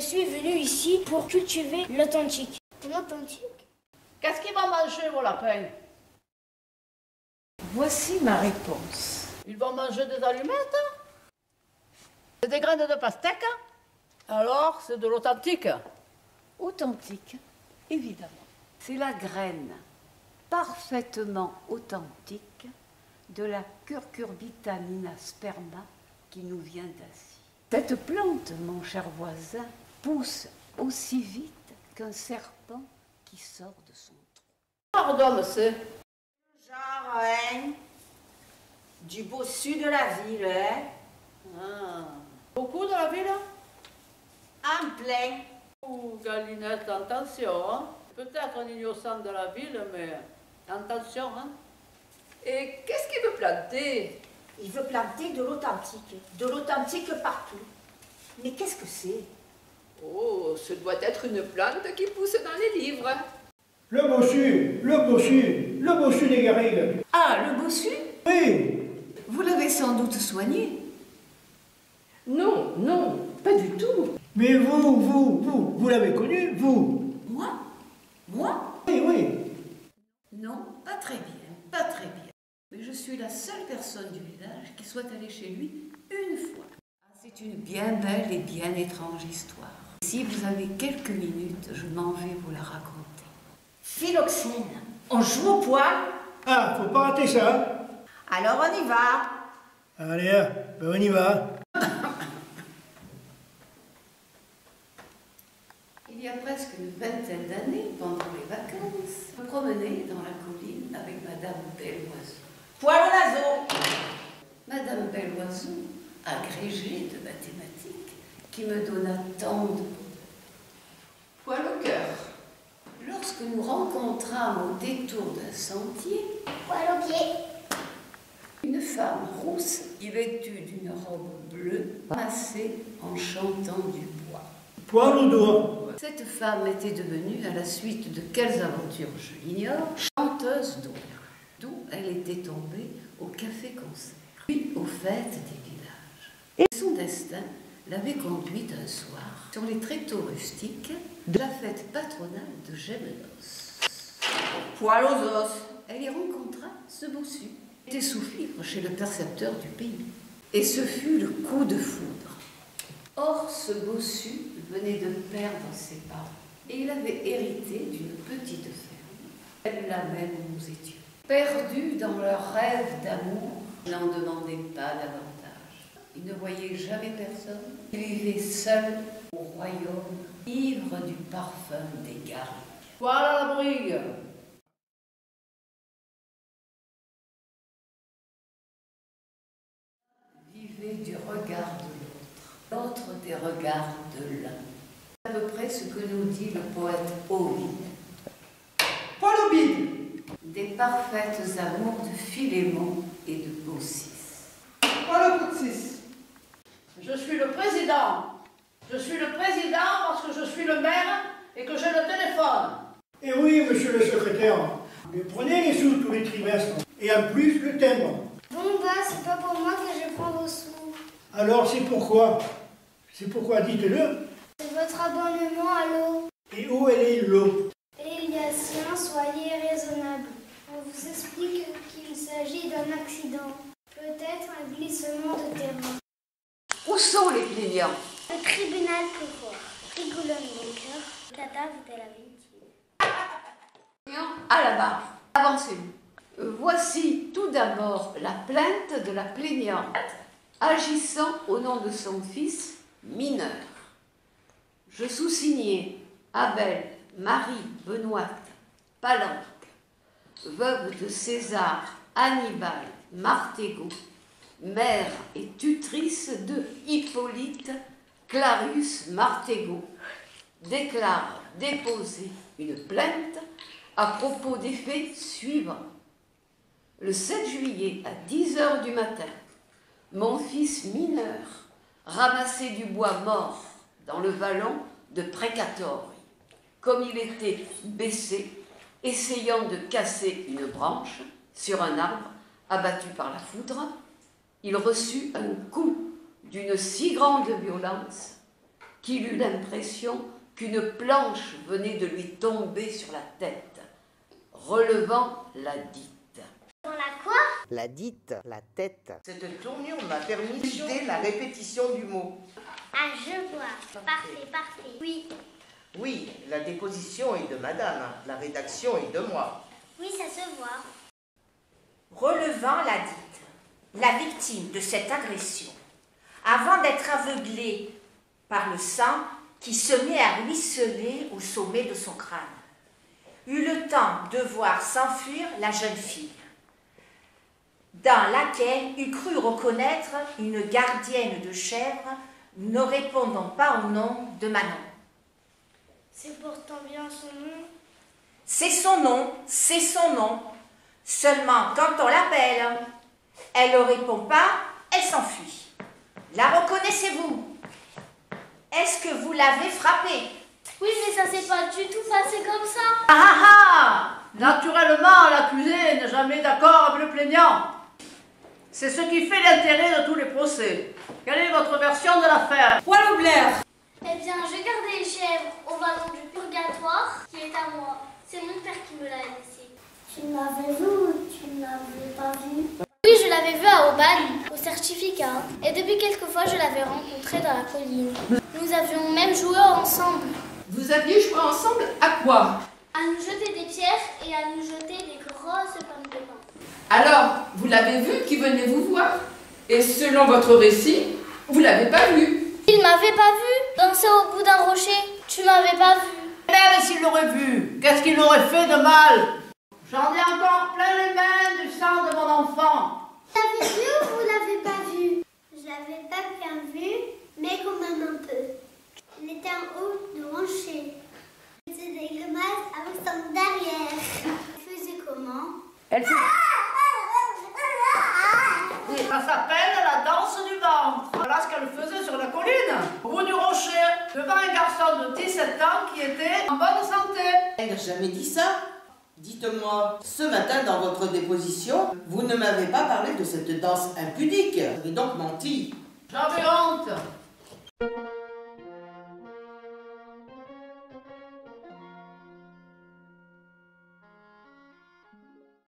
suis venue ici pour cultiver l'authentique. L'authentique? Qu'est-ce qu'ils vont manger, vos lapins? Voici ma réponse. Ils vont manger des allumettes? C'est des graines de pastèque? Alors, c'est de l'authentique? Authentique, évidemment. C'est la graine parfaitement authentique de la Cucurbita sperma qui nous vient d'Asie. Cette plante, mon cher voisin, pousse aussi vite qu'un serpent qui sort de son trou. Pardon, monsieur. Genre, hein, du bossu de la ville, hein. Ah. Beaucoup de la ville? En plein. Oh, Galinette, attention, hein. Peut-être un innocent de la ville, mais attention, hein. Et qu'est-ce qu'il veut planter? Il veut planter de l'authentique partout. Mais qu'est-ce que c'est? Oh, ce doit être une plante qui pousse dans les livres. Le bossu des garrigues. Ah, le bossu? Oui. Vous l'avez sans doute soigné. Non, non, pas du tout. Mais vous l'avez connu, vous? Moi? Moi? Oui, oui. Non, pas très bien, pas très bien. Mais je suis la seule personne du village qui soit allée chez lui une fois. Ah, c'est une bien belle et bien étrange histoire. Si vous avez quelques minutes, je m'en vais vous la raconter. Philoxène, on joue au poids? Ah, faut pas rater ça. Alors on y va. Allez, ben on y va. Il y a presque une vingtaine d'années, pendant les vacances, je me promenais dans la colline avec Madame Belle-Oiseau. Poil au naseau. Madame Belle-Oiseau, agrégée de mathématiques, qui me donna tant de Poil au cœur. Lorsque nous rencontrâmes au détour d'un sentier, Poil au pied. une femme rousse y vêtue d'une robe bleue, ramassée en chantant du bois. Poil au doigt. Cette femme était devenue, à la suite de quelles aventures je l'ignore, chanteuse d'eau, d'où elle était tombée au café-concert, puis aux fêtes des villages. Et son destin l'avait conduite un soir sur les tréteaux rustiques de la fête patronale de Gémenos. Poil aux os. Elle y rencontra ce bossu, qui était sous-fifre chez le percepteur du pays. Et ce fut le coup de foudre. Or, ce bossu venait de perdre ses parents et il avait hérité d'une petite ferme. Elle la même où nous étions. Perdus dans leur rêve d'amour, ils n'en demandaient pas davantage. Ils ne voyaient jamais personne. Ils vivaient seuls au royaume, ivres du parfum des garrigues. Voilà la brigue. Vivaient du regard de l'autre des regards de l'un. C'est à peu près ce que nous dit le poète Ovide. Poil au bide. Des parfaites amours de Philémon et de Baucis. Poil au coccyx. Je suis le président. Je suis le président parce que je suis le maire et que j'ai le téléphone. Et oui, monsieur le secrétaire. Mais prenez les sous tous les trimestres. Et en plus, le timbre. Bon bah, c'est pas pour moi que je prends vos sous. Alors, c'est pourquoi? C'est pourquoi, dites-le. C'est votre abonnement à l'eau. Et où elle est l'eau? Éliasien, soyez raisonnable. On vous explique qu'il s'agit d'un accident. Peut-être un glissement de terrain. Où sont les plaignants? Le tribunal plus fort. Rigoulon-Walker, Tata de la victime. À la barre. Avancez-vous. Voici tout d'abord la plainte de la plaignante, agissant au nom de son fils mineur. Je sous-signais Abel Marie Benoît Palanque, veuve de César Annibal Martégot, mère et tutrice de Hippolyte Clarus Martégot, déclare déposer une plainte à propos des faits suivants. Le 7 juillet à 10 h du matin, mon fils mineur ramassait du bois mort dans le vallon de Précatori. Comme il était baissé, essayant de casser une branche sur un arbre abattu par la foudre, il reçut un coup d'une si grande violence qu'il eut l'impression qu'une planche venait de lui tomber sur la tête, relevant la dite. On la quoi? La dite, la tête. Cette tournure m'a permis d'idée la répétition du mot. Ah, je vois. Parfait, parfait. Oui. Oui, la déposition est de madame, la rédaction est de moi. Oui, ça se voit. Relevant la dite, la victime de cette agression, avant d'être aveuglée par le sang qui se met à ruisseler au sommet de son crâne, eut le temps de voir s'enfuir la jeune fille, dans laquelle eût cru reconnaître une gardienne de chèvre ne répondant pas au nom de Manon. C'est pourtant bien son nom. C'est son nom, c'est son nom. Seulement, quand on l'appelle, elle ne répond pas, elle s'enfuit. La reconnaissez-vous? Est-ce que vous l'avez frappée? Oui, mais ça s'est pas du tout passé comme ça. Ah ah ah! Naturellement, l'accusé n'est jamais d'accord avec le plaignant. C'est ce qui fait l'intérêt de tous les procès. Quelle est votre version de l'affaire? Poil au blaire. Eh bien, j'ai gardé les chèvres au vallon du purgatoire qui est à moi. C'est mon père qui me l'a laissé. Tu l'avais vu ou tu ne l'avais pas vu? Oui, je l'avais vu à Aubagne, au certificat. Et depuis quelques fois, je l'avais rencontré dans la colline. Nous avions même joué ensemble. Vous aviez joué ensemble à quoi? À nous jeter des pierres et à nous jeter des grosses pommes de pain. Alors, vous l'avez vu qui venait vous voir? Et selon votre récit, vous l'avez pas vu? Il m'avait pas vu danser au bout d'un rocher. Tu m'avais pas vu. Même s'il l'aurait vu, qu'est-ce qu'il aurait fait de mal? J'en ai encore plein les mains du sang de mon enfant. Vous l'avez vu ou vous l'avez pas vu? Je l'avais pas bien vu, mais quand même un peu. Il était en haut du rocher. Il faisait des grimaces avec son derrière. Il faisait comment? Elle fait... Ça s'appelle la danse du ventre. Voilà ce qu'elle faisait sur la colline, au bout du rocher, devant un garçon de 17 ans qui était en bonne santé. Elle n'a jamais dit ça. Dites-moi, ce matin dans votre déposition, vous ne m'avez pas parlé de cette danse impudique. Vous avez donc menti. J'avais honte.